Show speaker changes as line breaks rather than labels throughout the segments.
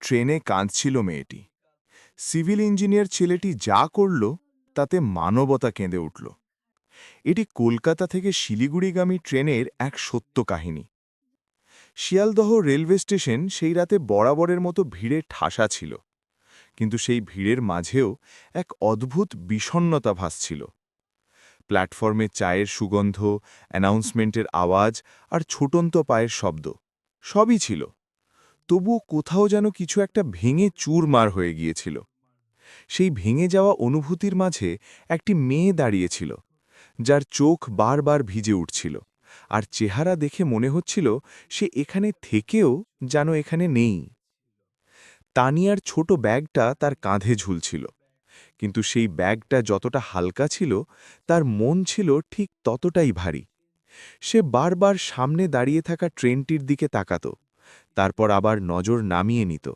ট্রেনে কাঁদছিল মেয়েটি। সিভিল ইঞ্জিনিয়ার ছেলেটি যা করল তাতে মানবতা কেঁদে উঠল। এটি কলকাতা থেকে শিলিগুড়িগামী ট্রেনের এক সত্য কাহিনী। শিয়ালদহ রেলওয়ে স্টেশন সেই রাতে বরাবরের মতো ভিড়ে ঠাসা ছিল, কিন্তু সেই ভিড়ের মাঝেও এক অদ্ভুত বিষণ্ণতা ভাসছিল। প্ল্যাটফর্মে চায়ের সুগন্ধ, অ্যানাউন্সমেন্টের আওয়াজ আর ছোটন্ত পায়ের শব্দ সবই ছিল, তবুও কোথাও যেন কিছু একটা ভেঙে চুরমার হয়ে গিয়েছিল। সেই ভেঙে যাওয়া অনুভূতির মাঝে একটি মেয়ে দাঁড়িয়েছিল, যার চোখ বারবার ভিজে উঠছিল, আর চেহারা দেখে মনে হচ্ছিল সে এখানে থেকেও যেন এখানে নেই। তানিয়ার ছোট ব্যাগটা তার কাঁধে ঝুলছিল, কিন্তু সেই ব্যাগটা যতটা হালকা ছিল তার মন ছিল ঠিক ততটাই ভারী। সে বারবার সামনে দাঁড়িয়ে থাকা ট্রেনটির দিকে তাকাত, তারপর আবার নজর নামিয়ে নিত,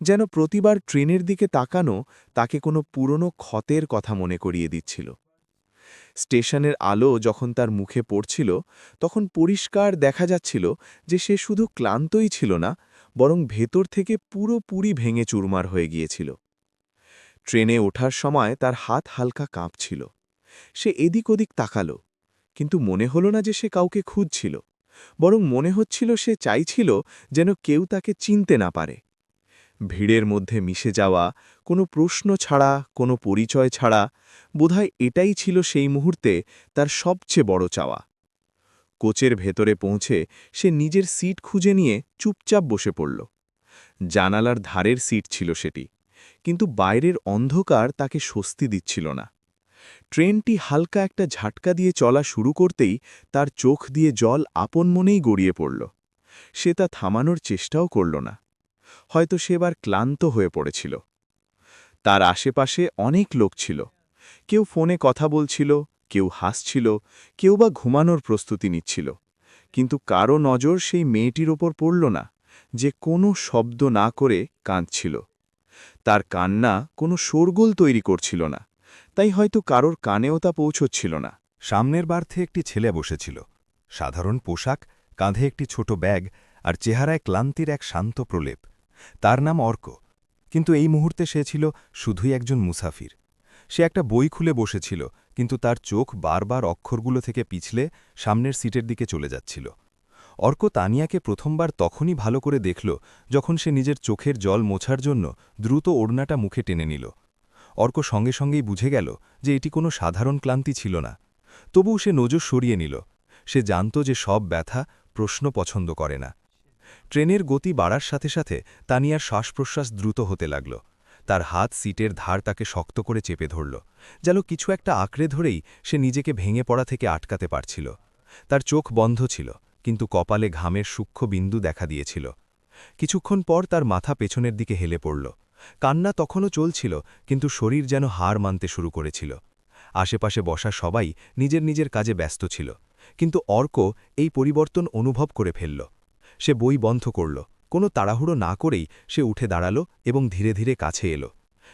যেন প্রতিবার ট্রেনের দিকে তাকানো তাকে কোনো পুরনো ক্ষতের কথা মনে করিয়ে দিচ্ছিল। স্টেশনের আলো যখন তার মুখে পড়ছিল, তখন পরিষ্কার দেখা যাচ্ছিল যে সে শুধু ক্লান্তই ছিল না, বরং ভেতর থেকে পুরোপুরি ভেঙে চুরমার হয়ে গিয়েছিল। ট্রেনে ওঠার সময় তার হাত হালকা কাঁপছিল। সে এদিক ওদিক তাকাল, কিন্তু মনে হল না যে সে কাউকে খুঁজছিল, বরং মনে হচ্ছিল সে চাইছিল যেন কেউ তাকে চিনতে না পারে। ভিড়ের মধ্যে মিশে যাওয়া, কোনো প্রশ্ন ছাড়া, কোনো পরিচয় ছাড়া, বোধহয় এটাই ছিল সেই মুহূর্তে তার সবচেয়ে বড় চাওয়া। কোচের ভেতরে পৌঁছে সে নিজের সিট খুঁজে নিয়ে চুপচাপ বসে পড়ল। জানালার ধারের সিট ছিল সেটি, কিন্তু বাইরের অন্ধকার তাকে স্বস্তি দিচ্ছিল না। ট্রেনটি হালকা একটা ঝাটকা দিয়ে চলা শুরু করতেই তার চোখ দিয়ে জল আপন মনেই গড়িয়ে পড়ল। সে তা থামানোর চেষ্টাও করল না, হয়তো সেবার ক্লান্ত হয়ে পড়েছিল। তার আশেপাশে অনেক লোক ছিল, কেউ ফোনে কথা বলছিল, কেউ হাসছিল, কেউ বা ঘুমানোর প্রস্তুতি নিচ্ছিল, কিন্তু কারো নজর সেই মেয়েটির ওপর পড়ল না, যে কোনো শব্দ না করে কাঁদছিল। তার কান্না কোনো শোরগোল তৈরি করছিল না, তাই হয়তো কারোর কানেও তা পৌঁছচ্ছিল না।
সামনের বার্থে একটি ছেলে বসেছিল, সাধারণ পোশাক, কাঁধে একটি ছোট ব্যাগ, আর চেহারায় ক্লান্তির এক শান্ত প্রলেপ। তার নাম অর্ক, কিন্তু এই মুহূর্তে সে ছিল শুধুই একজন মুসাফির। সে একটা বই খুলে বসেছিল, কিন্তু তার চোখ বারবার অক্ষরগুলো থেকে পিছলে সামনের সিটের দিকে চলে যাচ্ছিল। অর্ক তানিয়াকে প্রথমবার তখনই ভালো করে দেখল যখন সে নিজের চোখের জল মোছার জন্য দ্রুত ওড়নাটা মুখে টেনে নিল। অর্ক সঙ্গে সঙ্গেই বুঝে গেল যে এটি কোনো সাধারণ ক্লান্তি ছিল না। তবুও সে নজর সরিয়ে নিল। সে জানত যে সব ব্যথা প্রশ্ন পছন্দ করে না। ট্রেনের গতি বাড়ার সাথে সাথে তানিয়ার শ্বাসপ্রশ্বাস দ্রুত হতে লাগল। তার হাত সিটের ধার তাকে শক্ত করে চেপে ধরল, যেন কিছু একটা আঁকড়ে ধরেই সে নিজেকে ভেঙে পড়া থেকে আটকাতে পারছিল। তার চোখ বন্ধ ছিল, কিন্তু কপালে ঘামের সূক্ষ্ম বিন্দু দেখা দিয়েছিল। কিছুক্ষণ পর তার মাথা পেছনের দিকে হেলে পড়ল। কান্না তখনও চলছিল, কিন্তু শরীর যেন হার মানতে শুরু করেছিল। আশেপাশে বসা সবাই নিজের নিজের কাজে ব্যস্ত ছিল, কিন্তু অর্ক এই পরিবর্তন অনুভব করে ফেলল। সে বই বন্ধ করল, কোনো তাড়াহুড়ো না করেই সে উঠে দাঁড়াল এবং ধীরে ধীরে কাছে এলো।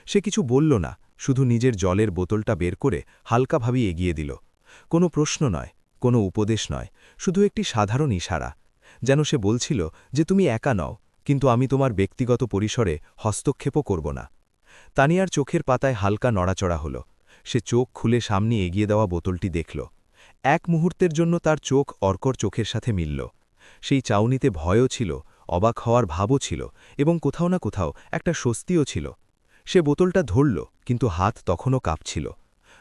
সে কিছু বলল না, শুধু নিজের জলের বোতলটা বের করে হালকাভাবে এগিয়ে দিল। কোনো প্রশ্ন নয়, কোনো উপদেশ নয়, শুধু একটি সাধারণ ইশারা, যেন সে বলছিল যে তুমি একা নও, কিন্তু আমি তোমার ব্যক্তিগত পরিসরে হস্তক্ষেপও করব না। তানিয়ার চোখের পাতায় হালকা নড়াচড়া হল। সে চোখ খুলে সামনে এগিয়ে দেওয়া বোতলটি দেখল। এক মুহূর্তের জন্য তার চোখ অর্কর চোখের সাথে মিলল। সেই চাউনিতে ভয়ও ছিল, অবাক হওয়ার ভাবও ছিল, এবং কোথাও না কোথাও একটা স্বস্তিও ছিল। সে বোতলটা ধরল, কিন্তু হাত তখনও কাঁপছিল।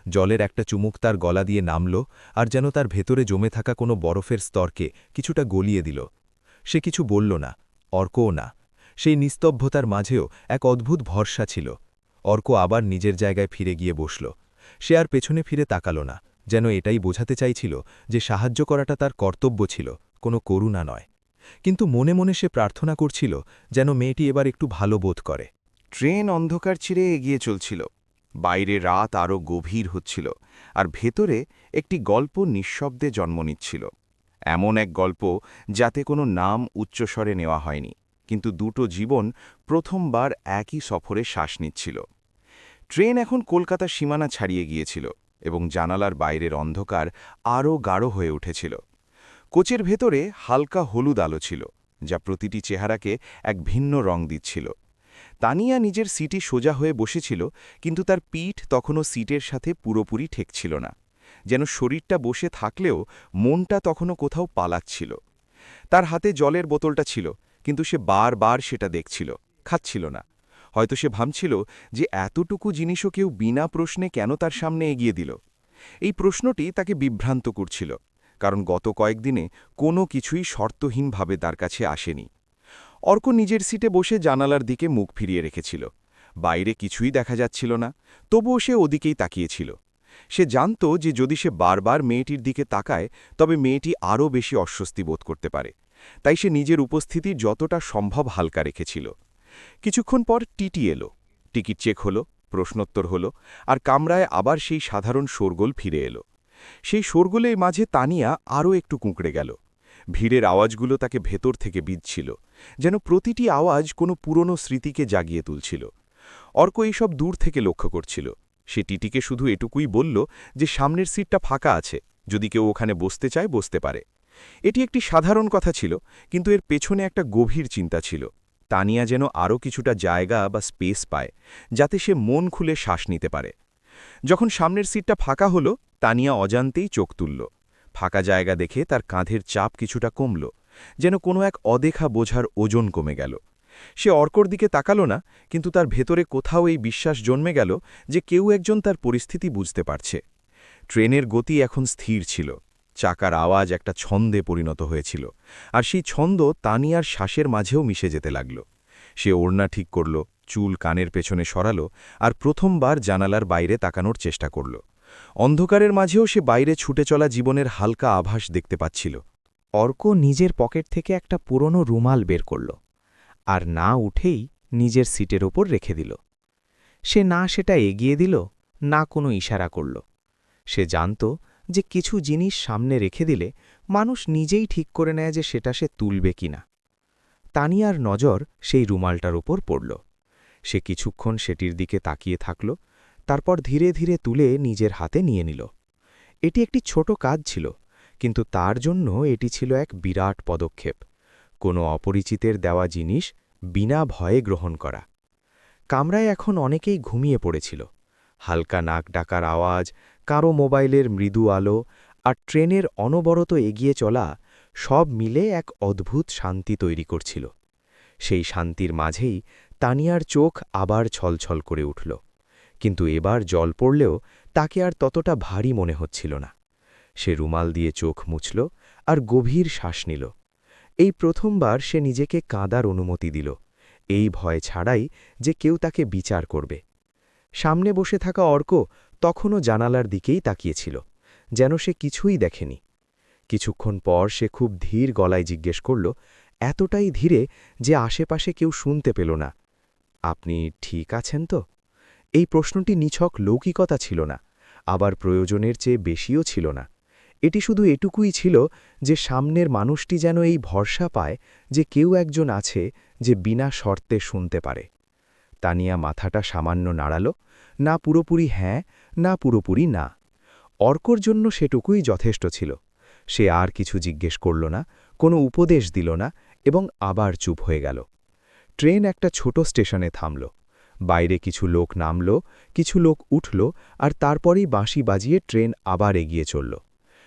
জলের একটা চুমুক তার গলা দিয়ে নামল, আর যেন তার ভেতরে জমে থাকা কোনো বরফের স্তরকে কিছুটা গলিয়ে দিল। সে কিছু বলল না, অর্কও না। সেই নিস্তব্ধতার মাঝেও এক অদ্ভুত ভরসা ছিল। অর্ক আবার নিজের জায়গায় ফিরে গিয়ে বসল। সে আর পেছনে ফিরে তাকাল না, যেন এটাই বোঝাতে চাইছিল যে সাহায্য করাটা তার কর্তব্য ছিল, কোনো করুণা নয়। কিন্তু মনে মনে সে প্রার্থনা করছিল যেন মেয়েটি এবার একটু ভালো বোধ করে।
ট্রেন অন্ধকার ছিঁড়ে এগিয়ে চলছিল। বাইরে রাত আরও গভীর হচ্ছিল, আর ভেতরে একটি গল্প নিঃশব্দে জন্ম নিচ্ছিল। এমন এক গল্প যাতে কোনো নাম উচ্চস্বরে নেওয়া হয়নি, কিন্তু দুটো জীবন প্রথমবার একই সফরে শ্বাস নিচ্ছিল। ট্রেন এখন কলকাতার সীমানা ছাড়িয়ে গিয়েছিল, এবং জানালার বাইরের অন্ধকার আরও গাঢ় হয়ে উঠেছিল। কোচের ভেতরে হালকা হলুদ আলো ছিল, যা প্রতিটি চেহারাকে এক ভিন্ন রং দিচ্ছিল।
তানিয়া নিজের সিটে সোজা হয়ে বসেছিল, কিন্তু তার পিঠ তখনও সিটের সাথে পুরোপুরি ঠেকছিল না। যেন শরীরটা বসে থাকলেও মনটা তখনও কোথাও পালাচ্ছিল। তার হাতে জলের বোতলটা ছিল, কিন্তু সে বারবার সেটা দেখছিল, খাচ্ছিল না। হয়তো সে ভাবছিল যে এতটুকু জিনিসও কেউ বিনা প্রশ্নে কেন তার সামনে এগিয়ে দিল। এই প্রশ্নটি তাকে বিভ্রান্ত করছিল, কারণ গত কয়েকদিনে কোনো কিছুই শর্তহীনভাবে তার কাছে আসেনি। অর্ক নিজের সিটে বসে জানালার দিকে মুখ ফিরিয়ে রেখেছিল। বাইরে কিছুই দেখা যাচ্ছিল না, তবুও সে ওদিকেই তাকিয়েছিল। সে জানত যে যদি সে বারবার মেয়েটির দিকে তাকায়, তবে মেয়েটি আরও বেশি অস্বস্তি বোধ করতে পারে। তাই সে নিজের উপস্থিতি যতটা সম্ভব হালকা রেখেছিল। কিছুক্ষণ পর টিটি এলো। টিকিট চেক হলো, প্রশ্নোত্তর হলো, আর কামরায় আবার সেই সাধারণ শোরগোল ফিরে এলো। সেই শোরগোলের মাঝে তানিয়া আরও একটু কুঁকড়ে গেল। ভিড়ের আওয়াজগুলো তাকে ভেতর থেকে বিঁধছিল, যেন প্রতিটি আওয়াজ কোনো পুরনো স্মৃতিকে জাগিয়ে তুলছিল। অর্ক এইসব দূর থেকে লক্ষ্য করছিল। সে টিটিকে শুধু এটুকুই বলল যে সামনের সিটটা ফাঁকা আছে, যদি কেউ ওখানে বসতে চায় বসতে পারে। এটি একটি সাধারণ কথা ছিল, কিন্তু এর পেছনে একটা গভীর চিন্তা ছিল। তানিয়া যেন আরও কিছুটা জায়গা বা স্পেস পায়, যাতে সে মন খুলে শ্বাস নিতে পারে। যখন সামনের সিটটা ফাঁকা হলো, তানিয়া অজান্তেই চোখ তুলল। ফাঁকা জায়গা দেখে তার কাঁধের চাপ কিছুটা কমল, যেন কোনো এক অদেখা বোঝার ওজন কমে গেল। সে অর্কর দিকে তাকালো না, কিন্তু তার ভেতরে কোথাও এই বিশ্বাস জন্মে গেল যে কেউ একজন তার পরিস্থিতি বুঝতে পারছে। ট্রেনের গতি এখন স্থির ছিল। চাকার আওয়াজ একটা ছন্দে পরিণত হয়েছিল, আর সেই ছন্দ তানিয়ার শ্বাসের মাঝেও মিশে যেতে লাগল। সে ওড়না ঠিক করল, চুল কানের পেছনে সরালো, আর প্রথমবার জানালার বাইরে তাকানোর চেষ্টা করল। অন্ধকারের মাঝেও সে বাইরে ছুটে চলা জীবনের হালকা আভাস দেখতে পাচ্ছিল।
অর্ক নিজের পকেট থেকে একটা পুরনো রুমাল বের করল, আর না উঠেই নিজের সিটের ওপর রেখে দিল। সে না সেটা এগিয়ে দিল, না কোনো ইশারা করল। সে জানত যে কিছু জিনিস সামনে রেখে দিলে মানুষ নিজেই ঠিক করে নেয় যে সেটা সে তুলবে কিনা। তানিয়ার নজর সেই রুমালটার ওপর পড়ল। সে কিছুক্ষণ সেটির দিকে তাকিয়ে থাকল, তারপর ধীরে ধীরে তুলে নিজের হাতে নিয়ে নিল। এটি একটি ছোট কাজ ছিল, কিন্তু তার জন্য এটি ছিল এক বিরাট পদক্ষেপ। কোনো অপরিচিতের দেওয়া জিনিস বিনা ভয়ে গ্রহণ করা। কামরায় এখন অনেকেই ঘুমিয়ে পড়েছিল। হালকা নাক ডাকার আওয়াজ, কারো মোবাইলের মৃদু আলো, আর ট্রেনের অনবরত এগিয়ে চলা সব মিলে এক অদ্ভুত শান্তি তৈরি করছিল। সেই শান্তির মাঝেই তানিয়ার চোখ আবার ছলছল করে উঠল, কিন্তু এবার জল পড়লেও তাকে আর ততটা ভারী মনে হচ্ছিল না। সে রুমাল দিয়ে চোখ মুছল আর গভীর শ্বাস নিল। এই প্রথমবার সে নিজেকে কাঁদার অনুমতি দিল, এই ভয় ছাড়াই যে কেউ তাকে বিচার করবে। সামনে বসে থাকা অর্ক তখনও জানালার দিকেই তাকিয়েছিল, যেন সে কিছুই দেখেনি। কিছুক্ষণ পর সে খুব ধীর গলায় জিজ্ঞেস করল, এতটাই ধীরে যে আশেপাশে কেউ শুনতে পেল না, আপনি ঠিক আছেন তো? এই প্রশ্নটি নিছক লৌকিকতা ছিল না, আবার প্রয়োজনের চেয়ে বেশিও ছিল না। এটি শুধু এটুকুই ছিল যে সামনের মানুষটি যেন এই ভরসা পায় যে কেউ একজন আছে যে বিনা শর্তে শুনতে পারে। তানিয়া মাথাটা সামান্য নাড়াল, না পুরোপুরি হ্যাঁ, না পুরোপুরি না। অর্কর জন্য সেটুকুই যথেষ্ট ছিল। সে আর কিছু জিজ্ঞেস করল না, কোনো উপদেশ দিল না, এবং আবার চুপ হয়ে গেল। ট্রেন একটা ছোট স্টেশনে থামল। বাইরে কিছু লোক নামল, কিছু লোক উঠল, আর তারপরেই বাঁশি বাজিয়ে ট্রেন আবার এগিয়ে চলল।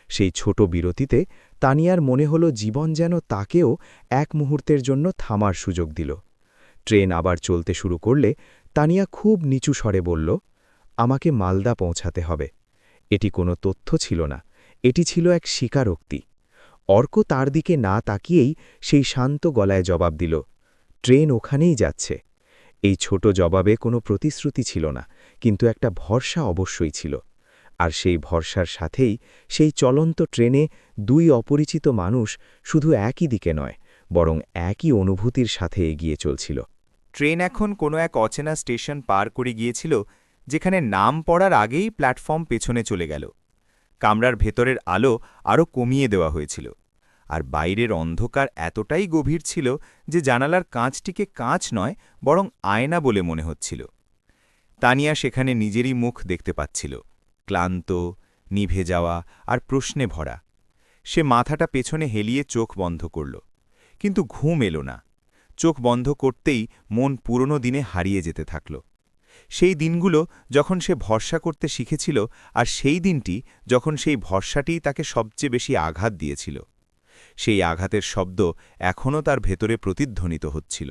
সেই ছোট বিরতিতে তানিয়ার মনে হল জীবন যেন তাকেও এক মুহূর্তের জন্য থামার সুযোগ দিল। ট্রেন আবার চলতে শুরু করলে তানিয়া খুব নিচু স্বরে বলল, আমাকে মালদা পৌঁছাতে হবে। এটি কোনো তথ্য ছিল না, এটি ছিল এক স্বীকারোক্তি। অর্ক তার দিকে না তাকিয়েই সেই শান্ত গলায় জবাব দিল, ট্রেন ওখানেই যাচ্ছে। এই ছোট জবাবে কোনো প্রতিশ্রুতি ছিল না, কিন্তু একটা ভরসা অবশ্যই ছিল। আর সেই ভরসার সাথেই সেই চলন্ত ট্রেনে দুই অপরিচিত মানুষ শুধু একই দিকে নয়, বরং একই অনুভূতির সাথে এগিয়ে চলছিল।
ট্রেন এখন কোনো এক অচেনা স্টেশন পার করে গিয়েছিল, যেখানে নাম পড়ার আগেই প্ল্যাটফর্ম পেছনে চলে গেল। কামরার ভেতরের আলো আরও কমিয়ে দেওয়া হয়েছিল, আর বাইরের অন্ধকার এতটাই গভীর ছিল যে জানালার কাঁচটিকে কাঁচ নয়, বরং আয়না বলে মনে হচ্ছিল। তানিয়া সেখানে নিজেরই মুখ দেখতে পাচ্ছিল, ক্লান্ত, নিভে যাওয়া আর প্রশ্নে ভরা। সে মাথাটা পেছনে হেলিয়ে চোখ বন্ধ করল, কিন্তু ঘুম এলো না। চোখ বন্ধ করতেই মন পুরনো দিনে হারিয়ে যেতে থাকল। সেই দিনগুলো যখন সে ভরসা করতে শিখেছিল, আর সেই দিনটি যখন সেই ভরসাটিই তাকে সবচেয়ে বেশি আঘাত দিয়েছিল। সেই আঘাতের শব্দ এখনও তার ভেতরে প্রতিধ্বনিত হচ্ছিল।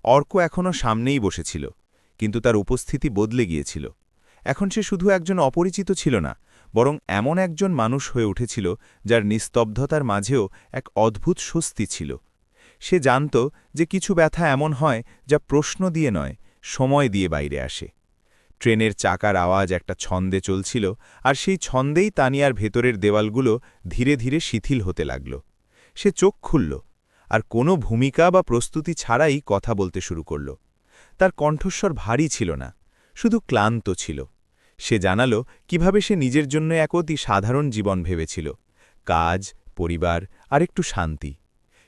অর্ক এখনও সামনেই বসেছিল, কিন্তু তার উপস্থিতি বদলে গিয়েছিল। এখন সে শুধু একজন অপরিচিত ছিল না, বরং এমন একজন মানুষ হয়ে উঠেছিল যার নিস্তব্ধতার মাঝেও এক অদ্ভুত স্বস্তি ছিল। সে জানত যে কিছু ব্যথা এমন হয় যা প্রশ্ন দিয়ে নয়, সময় দিয়ে বাইরে আসে। ট্রেনের চাকার আওয়াজ একটা ছন্দে চলছিল, আর সেই ছন্দেই তানিয়ার ভেতরের দেওয়ালগুলো ধীরে ধীরে শিথিল হতে লাগল। সে চোখ খুলল, আর কোনো ভূমিকা বা প্রস্তুতি ছাড়াই কথা বলতে শুরু করল। তার কণ্ঠস্বর ভারী ছিল না, শুধু ক্লান্ত ছিল। সে জানালো কিভাবে সে নিজের জন্য এক অতি সাধারণ জীবন ভেবেছিল, কাজ, পরিবার আর একটু শান্তি।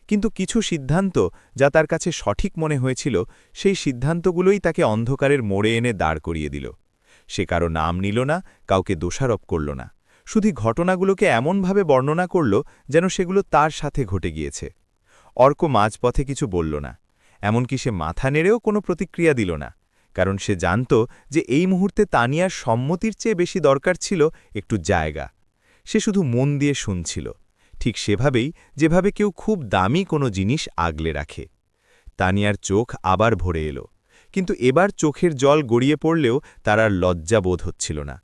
কিন্তু কিছু সিদ্ধান্ত যা তার কাছে সঠিক মনে হয়েছিল, সেই সিদ্ধান্তগুলোই তাকে অন্ধকারের মোড়ে এনে দাঁড় করিয়ে দিল। সে কারো নাম নিল না, কাউকে দোষারোপ করল না, শুধু ঘটনাগুলোকে এমনভাবে বর্ণনা করল যেন সেগুলো তার সাথে ঘটে গিয়েছে। অর্ক মাঝপথে কিছু বলল না, এমনকি সে মাথা নেড়েও কোনো প্রতিক্রিয়া দিল না, কারণ সে জানত যে এই মুহূর্তে তানিয়ার সম্মতির চেয়ে বেশি দরকার ছিল একটু জায়গা। সে শুধু মন দিয়ে শুনছিল, ঠিক সেভাবেই যেভাবে কেউ খুব দামি কোনো জিনিস আগলে রাখে। তানিয়ার চোখ আবার ভরে এলো, কিন্তু এবার চোখের জল গড়িয়ে পড়লেও তার আর লজ্জা বোধ হচ্ছিল না।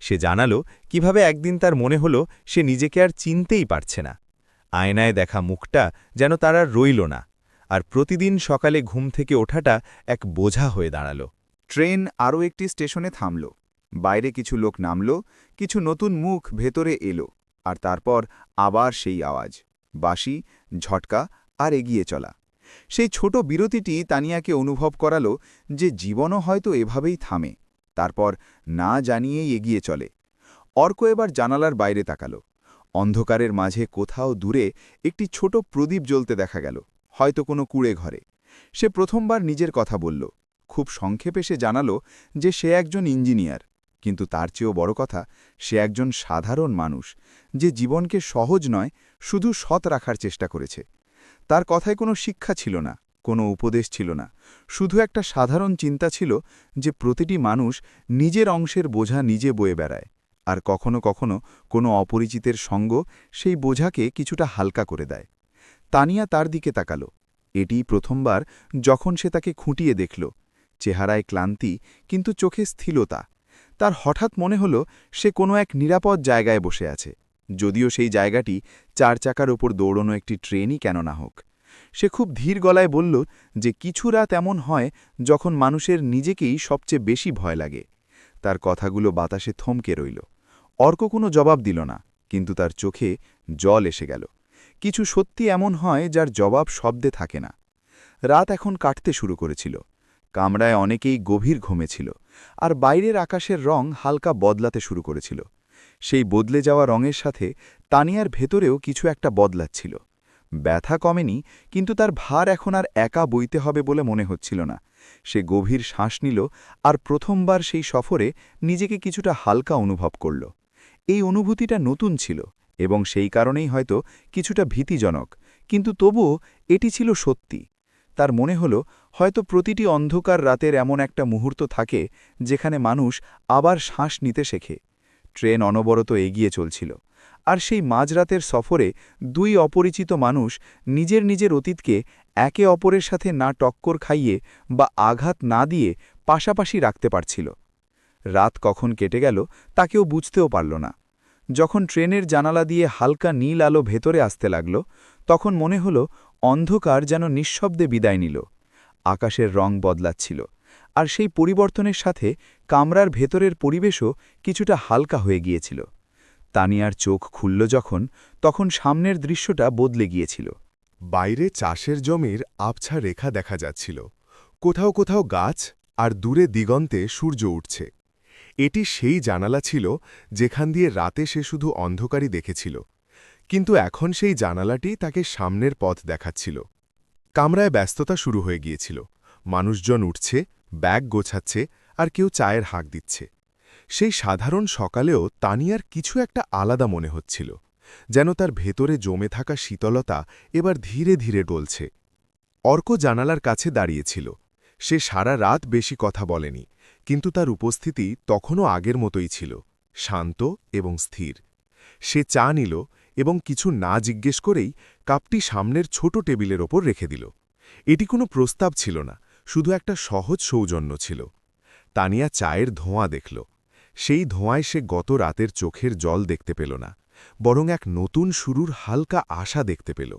সে জানালো কিভাবে একদিন তার মনে হলো সে নিজেকে আর চিনতেই পারছে না। আয়নায় দেখা মুখটা যেন তার আর রইল না, আর প্রতিদিন সকালে ঘুম থেকে ওঠাটা এক বোঝা হয়ে দাঁড়াল।
ট্রেন আরও একটি স্টেশনে থামল। বাইরে কিছু লোক নামল, কিছু নতুন মুখ ভেতরে এলো, আর তারপর আবার সেই আওয়াজ, বাঁশি, ঝটকা আর এগিয়ে চলা। সেই ছোট বিরতিটি তানিয়াকে অনুভব করালো যে জীবনও হয়তো এভাবেই থামে, তারপর না জানিয়েই এগিয়ে চলে। অর্ক এবার জানালার বাইরে তাকাল। অন্ধকারের মাঝে কোথাও দূরে একটি ছোট প্রদীপ জ্বলতে দেখা গেল, হয়তো কোনো কুঁড়ে ঘরে। সে প্রথমবার নিজের কথা বলল। খুব সংক্ষেপে সে জানালো যে সে একজন ইঞ্জিনিয়ার, কিন্তু তার চেয়েও বড় কথা, সে একজন সাধারণ মানুষ যে জীবনকে সহজ নয়, শুধু সৎ রাখার চেষ্টা করেছে। তার কথায় কোনো শিক্ষা ছিল না, কোনো উপদেশ ছিল না, শুধু একটা সাধারণ চিন্তা ছিল যে প্রতিটি মানুষ নিজের অংশের বোঝা নিজে বয়ে বেড়ায়, আর কখনো কখনো কোনো অপরিচিতের সঙ্গ সেই বোঝাকে কিছুটা হালকা করে দেয়। তানিয়া তার দিকে তাকালো। এটিই প্রথমবার যখন সে তাকে খুঁটিয়ে দেখল। চেহারায় ক্লান্তি, কিন্তু চোখে স্থিরতা। তার হঠাৎ মনে হল সে কোনো এক নিরাপদ জায়গায় বসে আছে, যদিও সেই জায়গাটি 4 চাকার ওপর দৌড়নো একটি ট্রেনই কেন না হোক। সে খুব ধীর গলায় বলল যে কিছু রাত এমন হয় যখন মানুষের নিজেকেই সবচেয়ে বেশি ভয় লাগে। তার কথাগুলো বাতাসে থমকে রইল। অর্ক কোনো জবাব দিল না, কিন্তু তার চোখে জল এসে গেল। কিছু সত্যি এমন হয় যার জবাব শব্দে থাকে না। রাত এখন কাটতে শুরু করেছিল। কামরায় অনেকেই গভীর ঘুমেছিল, আর বাইরের আকাশের রং হালকা বদলাতে শুরু করেছিল। সেই বদলে যাওয়া রঙের সাথে তানিয়ার ভেতরেও কিছু একটা বদলাচ্ছিল। ব্যথা কমেনি, কিন্তু তার ভার এখন আর একা বইতে হবে বলে মনে হচ্ছিল না। সে গভীর শ্বাস নিল, আর প্রথমবার সেই সফরে নিজেকে কিছুটা হালকা অনুভব করল। এই অনুভূতিটা নতুন ছিল, এবং সেই কারণেই হয়তো কিছুটা ভীতিজনক, কিন্তু তবুও এটি ছিল সত্যি। তার মনে হল হয়তো প্রতিটি অন্ধকার রাতের এমন একটা মুহূর্ত থাকে যেখানে মানুষ আবার শ্বাস নিতে শেখে। ট্রেন অনবরত এগিয়ে চলছিল, আর সেই মাঝরাতের সফরে 2 অপরিচিত মানুষ নিজের নিজের অতীতকে একে অপরের সাথে না টক্কর খাইয়ে বা আঘাত না দিয়ে পাশাপাশি রাখতে পারছিল। রাত কখন কেটে গেল তা কেউ বুঝতেও পারল না। যখন ট্রেনের জানালা দিয়ে হালকা নীল আলো ভেতরে আসতে লাগল, তখন মনে হল অন্ধকার যেন নিঃশব্দে বিদায় নিল। আকাশের রং বদলাচ্ছিল, আর সেই পরিবর্তনের সাথে কামরার ভেতরের পরিবেশও কিছুটা হালকা হয়ে গিয়েছিল। তানিয়ার চোখ খুলল যখন, তখন সামনের দৃশ্যটা বদলে গিয়েছিল।
বাইরে চাষের জমির আবছা রেখা দেখা যাচ্ছিল, কোথাও কোথাও গাছ, আর দূরে দিগন্তে সূর্য উঠছে। এটি সেই জানালা ছিল যেখান দিয়ে রাতে সে শুধু অন্ধকারই দেখেছিল, কিন্তু এখন সেই জানালাটি তাকে সামনের পথ দেখাচ্ছিল। কামরায় ব্যস্ততা শুরু হয়ে গিয়েছিল। মানুষজন উঠছে, ব্যাগ গোছাচ্ছে, আর কেউ চায়ের হাঁক দিচ্ছে। সেই সাধারণ সকালেও তানিয়ার কিছু একটা আলাদা মনে হচ্ছিল, যেন তার ভেতরে জমে থাকা শীতলতা এবার ধীরে ধীরে ডলছে। অর্ক জানালার কাছে দাঁড়িয়েছিল। সে সারা রাত বেশি কথা বলেনি, কিন্তু তার উপস্থিতি তখনও আগের মতোই ছিল, শান্ত এবং স্থির। সে চা নিল এবং কিছু না জিজ্ঞেস করেই কাপটি সামনের ছোট টেবিলের ওপর রেখে দিল। এটি কোনো প্রস্তাব ছিল না, শুধু একটা সহজ সৌজন্য ছিল। তানিয়া চায়ের ধোঁয়া দেখল। সেই ধোঁয়ায় সে গত রাতের চোখের জল দেখতে পেল না, বরং এক নতুন শুরুর হালকা আশা দেখতে পেল।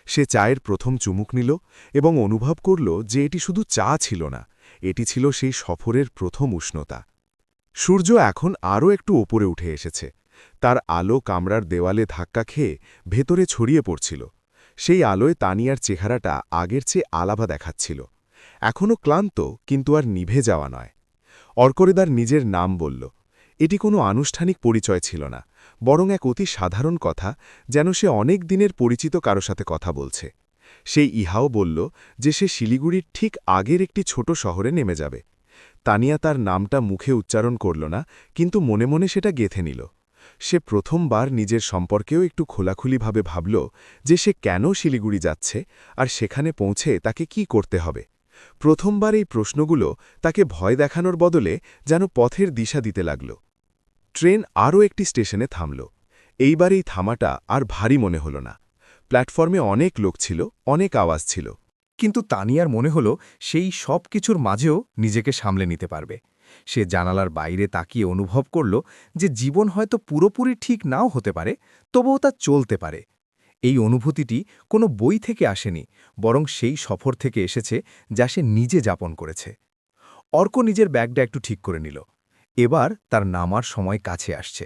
সে চায়ের প্রথম চুমুক নিল এবং অনুভব করল যে এটি শুধু চা ছিল না, এটি ছিল সেই সফরের প্রথম উষ্ণতা। সূর্য এখন আরও একটু ওপরে উঠে এসেছে। তার আলো কামরার দেওয়ালে ধাক্কা খেয়ে ভেতরে ছড়িয়ে পড়ছিল। সেই আলোয় তানিয়ার চেহারাটা আগের চেয়ে আলাদা দেখাচ্ছিল। এখনও ক্লান্ত, কিন্তু আর নিভে যাওয়া নয়। অর্করেদার নিজের নাম বলল। এটি কোনো আনুষ্ঠানিক পরিচয় ছিল না, বরং এক অতি সাধারণ কথা, যেন সে অনেক দিনের পরিচিত কারো সাথে কথা বলছে। সেই ইহাও বলল যে সে শিলিগুড়ির ঠিক আগের একটি ছোট শহরে নেমে যাবে। তানিয়া তার নামটা মুখে উচ্চারণ করল না, কিন্তু মনে মনে সেটা গেঁথে নিল। সে প্রথমবার নিজের সম্পর্কেও একটু খোলাখুলিভাবে ভাবল যে সে কেন শিলিগুড়ি যাচ্ছে আর সেখানে পৌঁছে তাকে কি করতে হবে। প্রথমবার এই প্রশ্নগুলো তাকে ভয় দেখানোর বদলে যেন পথের দিশা দিতে লাগল। ট্রেন আরও একটি স্টেশনে থামল। এইবার এই থামাটা আর ভারী মনে হল না। প্ল্যাটফর্মে অনেক লোক ছিল, অনেক আওয়াজ ছিল।
কিন্তু তানিয়ার মনে হল সেই সব কিছুর মাঝেও নিজেকে সামলে নিতে পারবে। সে জানালার বাইরে তাকিয়ে অনুভব করল যে জীবন হয়তো পুরোপুরি ঠিক নাও হতে পারে, তবুও তা চলতে পারে। এই অনুভূতিটি কোনো বই থেকে আসেনি, বরং সেই সফর থেকে এসেছে যা সে নিজে যাপন করেছে। অর্ক নিজের ব্যাগটা একটু ঠিক করে নিল। এবার তার নামার সময় কাছে আসছে।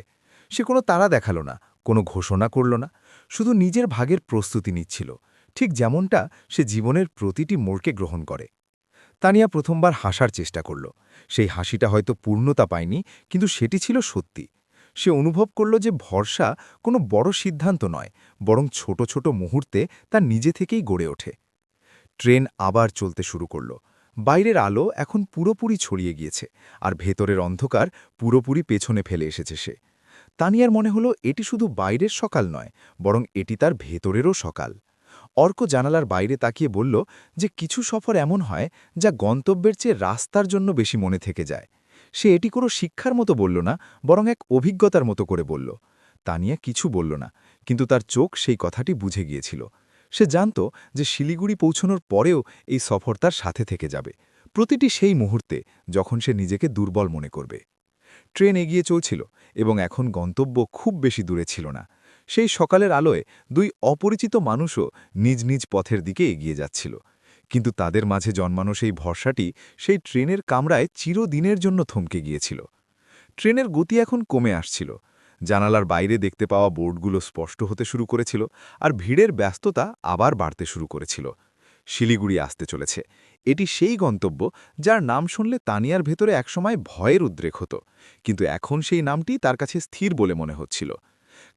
সে কোনো তাড়া দেখালো না, কোনো ঘোষণা করল না, শুধু নিজের ভাগের প্রস্তুতি নিচ্ছিল, ঠিক যেমনটা সে জীবনের প্রতিটি মোড়কে গ্রহণ করে। তানিয়া প্রথমবার হাসার চেষ্টা করল। সেই হাসিটা হয়তো পূর্ণতা পায়নি, কিন্তু সেটি ছিল সত্যি। সে অনুভব করল যে ভরসা কোনো বড় সিদ্ধান্ত নয়, বরং ছোট ছোট মুহূর্তে তা নিজে থেকেই গড়ে ওঠে। ট্রেন আবার চলতে শুরু করল। বাইরের আলো এখন পুরোপুরি ছড়িয়ে গিয়েছে, আর ভেতরের অন্ধকার পুরোপুরি পেছনে ফেলে এসেছে সে। তানিয়ার মনে হলো এটি শুধু বাইরের সকাল নয়, বরং এটি তার ভেতরেরও সকাল। অর্ক জানালার বাইরে তাকিয়ে বলল যে কিছু সফর এমন হয় যা গন্তব্যের চেয়ে রাস্তার জন্য বেশি মনে থেকে যায়। সে এটি কোনো শিক্ষার মতো বলল না, বরং এক অভিজ্ঞতার মতো করে বলল। তানিয়া কিছু বলল না, কিন্তু তার চোখ সেই কথাটি বুঝে গিয়েছিল। সে জানত যে শিলিগুড়ি পৌঁছানোর পরেও এই সফর তার সাথে থেকে যাবে, প্রতিটি সেই মুহূর্তে যখন সে নিজেকে দুর্বল মনে করবে। ট্রেন এগিয়ে চলছিল এবং এখন গন্তব্য খুব বেশি দূরে ছিল না। সেই সকালের আলোয় দুই অপরিচিত মানুষও নিজ নিজ পথের দিকে এগিয়ে যাচ্ছিল, কিন্তু তাদের মাঝে জন্মানো সেই ভরসাটি সেই ট্রেনের কামরায় চিরদিনের জন্য থমকে গিয়েছিল। ট্রেনের গতি এখন কমে আসছিল। জানালার বাইরে দেখতে পাওয়া বোর্ডগুলো স্পষ্ট হতে শুরু করেছিল, আর ভিড়ের ব্যস্ততা আবার বাড়তে শুরু করেছিল। শিলিগুড়ি আসতে চলেছে। এটি সেই গন্তব্য যার নাম শুনলে তানিয়ার ভেতরে একসময় ভয়ের উদ্রেক হতো, কিন্তু এখন সেই নামটি তার কাছে স্থির বলে মনে হচ্ছিল।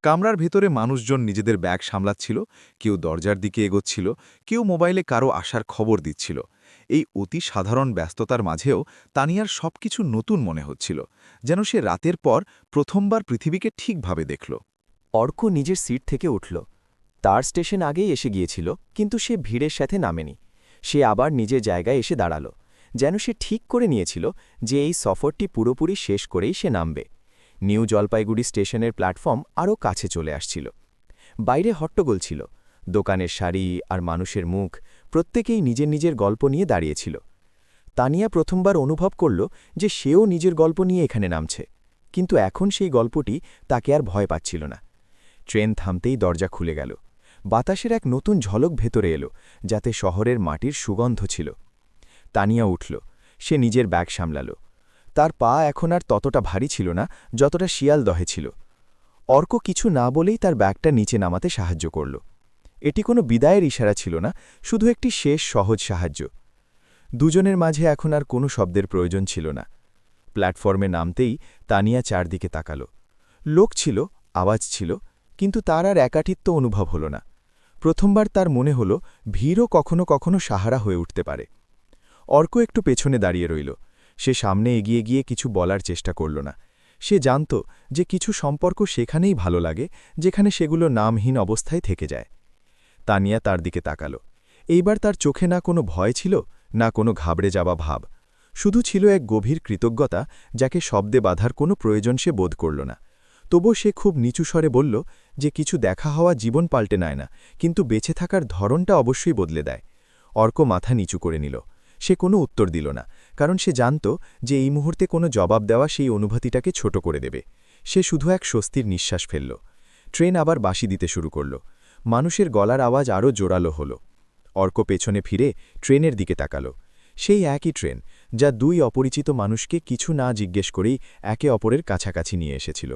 কামরার ভেতরে মানুষজন নিজেদের ব্যাগ সামলাচ্ছিল, কেউ দরজার দিকে এগোচ্ছিল, কেউ মোবাইলে কারো আসার খবর দিচ্ছিল। এই অতি সাধারণ ব্যস্ততার মাঝেও তানিয়ার সবকিছু নতুন মনে হচ্ছিল, যেন সে রাতের পর প্রথমবার পৃথিবীকে ঠিকভাবে দেখল।
অর্ক নিজের সিট থেকে উঠল। তার স্টেশন আগেই এসে গিয়েছিল, কিন্তু সে ভিড়ের সাথে নামেনি। সে আবার নিজের জায়গায় এসে দাঁড়াল, যেন সে ঠিক করে নিয়েছিল যে এই সফরটি পুরোপুরি শেষ করেই সে নামবে। নিউ জলপাইগুড়ি স্টেশনের প্ল্যাটফর্ম আরও কাছে চলে আসছিল। বাইরে হট্টগোল ছিল, দোকানের শাড়ি আর মানুষের মুখ, প্রত্যেকেই নিজের নিজের গল্প নিয়ে দাঁড়িয়েছিল। তানিয়া প্রথমবার অনুভব করল যে সেও নিজের গল্প নিয়ে এখানে নামছে, কিন্তু এখন সেই গল্পটি তাকে আর ভয় পাচ্ছিল না। ট্রেন থামতেই দরজা খুলে গেল। বাতাসের এক নতুন ঝলক ভেতরে এলো, যাতে শহরের মাটির সুগন্ধ ছিল। তানিয়া উঠল। সে নিজের ব্যাগ সামলাল। তার পা এখন আর ততটা ভারী ছিল না যতটা শিয়ালদহে ছিল। অর্ক কিছু না বলেই তার ব্যাগটা নিচে নামাতে সাহায্য করল। এটি কোনো বিদায়ের ইশারা ছিল না, শুধু একটি শেষ সহজ সাহায্য। দুজনের মাঝে এখন আর কোনো শব্দের প্রয়োজন ছিল না। প্ল্যাটফর্মে নামতেই তানিয়া চারদিকে তাকাল। লোক ছিল, আওয়াজ ছিল, কিন্তু তার আর একাকিত্ব অনুভব হল না। প্রথমবার তার মনে হল ভিড়ও কখনো কখনো সাহারা হয়ে উঠতে পারে। অর্ক একটু পেছনে দাঁড়িয়ে রইল। সে সামনে এগিয়ে গিয়ে কিছু বলার চেষ্টা করল না। সে জানত যে কিছু সম্পর্ক সেখানেই ভালো লাগে যেখানে সেগুলো নামহীন অবস্থায় থেকে যায়। তানিয়া তার দিকে তাকাল। এইবার তার চোখে না কোনো ভয় ছিল, না কোনো ঘাবড়ে যাওয়া ভাব। শুধু ছিল এক গভীর কৃতজ্ঞতা, যাকে শব্দে বাঁধার কোনো প্রয়োজন সে বোধ করল না। তবু সে খুব নিচু স্বরে বলল যে কিছু দেখা হওয়া জীবন পাল্টে নেয় না, কিন্তু বেঁচে থাকার ধরনটা অবশ্যই বদলে দেয়। অর্ক মাথা নিচু করে নিল। সে কোনো উত্তর দিল না, কারণ সে জানত যে এই মুহূর্তে কোনো জবাব দেওয়া সেই অনুভূতিটাকে ছোট করে দেবে। সে শুধু এক স্বস্তির নিঃশ্বাস ফেলল। ট্রেন আবার বাঁশি দিতে শুরু করল। মানুষের গলার আওয়াজ আরও জোরালো হল। অর্ক পেছনে ফিরে ট্রেনের দিকে তাকাল। সেই একই ট্রেন, যা দুই অপরিচিত মানুষকে কিছু না জিজ্ঞেস করেই একে অপরের কাছাকাছি নিয়ে এসেছিল।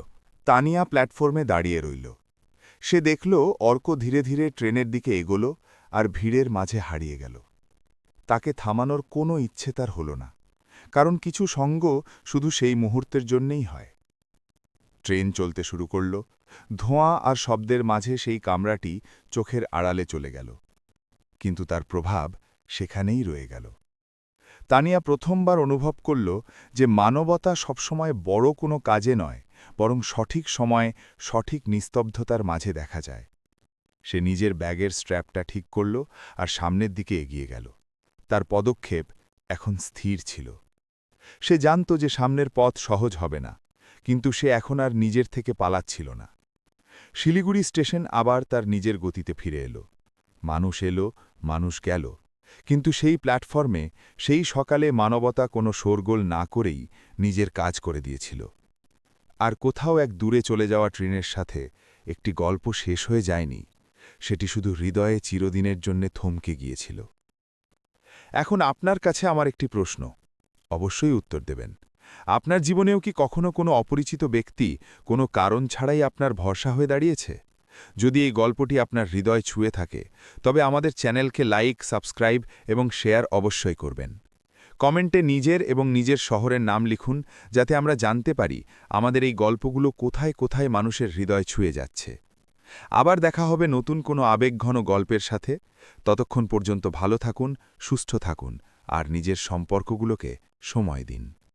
তানিয়া প্ল্যাটফর্মে দাঁড়িয়ে রইল। সে দেখল অর্ক ধীরে ধীরে ট্রেনের দিকে এগোল আর ভিড়ের মাঝে হারিয়ে গেল। তাকে থামানোর কোনো ইচ্ছে তার হল না, কারণ কিছু সঙ্গ শুধু সেই মুহূর্তের জন্যেই হয়। ট্রেন চলতে শুরু করল। ধোঁয়া আর শব্দের মাঝে সেই কামরাটি চোখের আড়ালে চলে গেল, কিন্তু তার প্রভাব সেখানেই রয়ে গেল। তানিয়া প্রথমবার অনুভব করল যে মানবতা সবসময় বড় কোনো কাজে নয়, বরং সঠিক সময়ে সঠিক নিস্তব্ধতার মাঝে দেখা যায়। সে নিজের ব্যাগের স্ট্র্যাপটা ঠিক করল আর সামনের দিকে এগিয়ে গেল। তার পদক্ষেপ এখন স্থির ছিল। সে জানত যে সামনের পথ সহজ হবে না, কিন্তু সে এখন আর নিজের থেকে পালাচ্ছিল না। শিলিগুড়ি স্টেশন আবার তার নিজের গতিতে ফিরে এলো। মানুষ এলো, মানুষ গেল, কিন্তু সেই প্ল্যাটফর্মে সেই সকালে মানবতা কোনো শোরগোল না করেই নিজের কাজ করে দিয়েছিল। আর কোথাও এক দূরে চলে যাওয়া ট্রেনের সাথে একটি গল্প শেষ হয়ে যায়নি, সেটি শুধু হৃদয়ে চিরদিনের জন্যে থমকে গিয়েছিল। এখন আপনার কাছে আমার একটি প্রশ্ন, অবশ্যই উত্তর দেবেন। আপনার জীবনেও কি কখনো কোনো অপরিচিত ব্যক্তি কোনো কারণ ছাড়াই আপনার ভরসা হয়ে দাঁড়িয়েছে? যদি এই গল্পটি আপনার হৃদয় ছুঁয়ে থাকে, তবে আমাদের চ্যানেলকে লাইক, সাবস্ক্রাইব এবং শেয়ার অবশ্যই করবেন। কমেন্টে নিজের এবং নিজের শহরের নাম লিখুন, যাতে আমরা জানতে পারি আমাদের এই গল্পগুলো কোথায় কোথায় মানুষের হৃদয় ছুঁয়ে যাচ্ছে। আবার দেখা হবে নতুন কোনো আবেগঘন গল্পের সাথে। ততক্ষণ পর্যন্ত ভালো থাকুন, সুস্থ থাকুন আর নিজের সম্পর্কগুলোকে সময় দিন।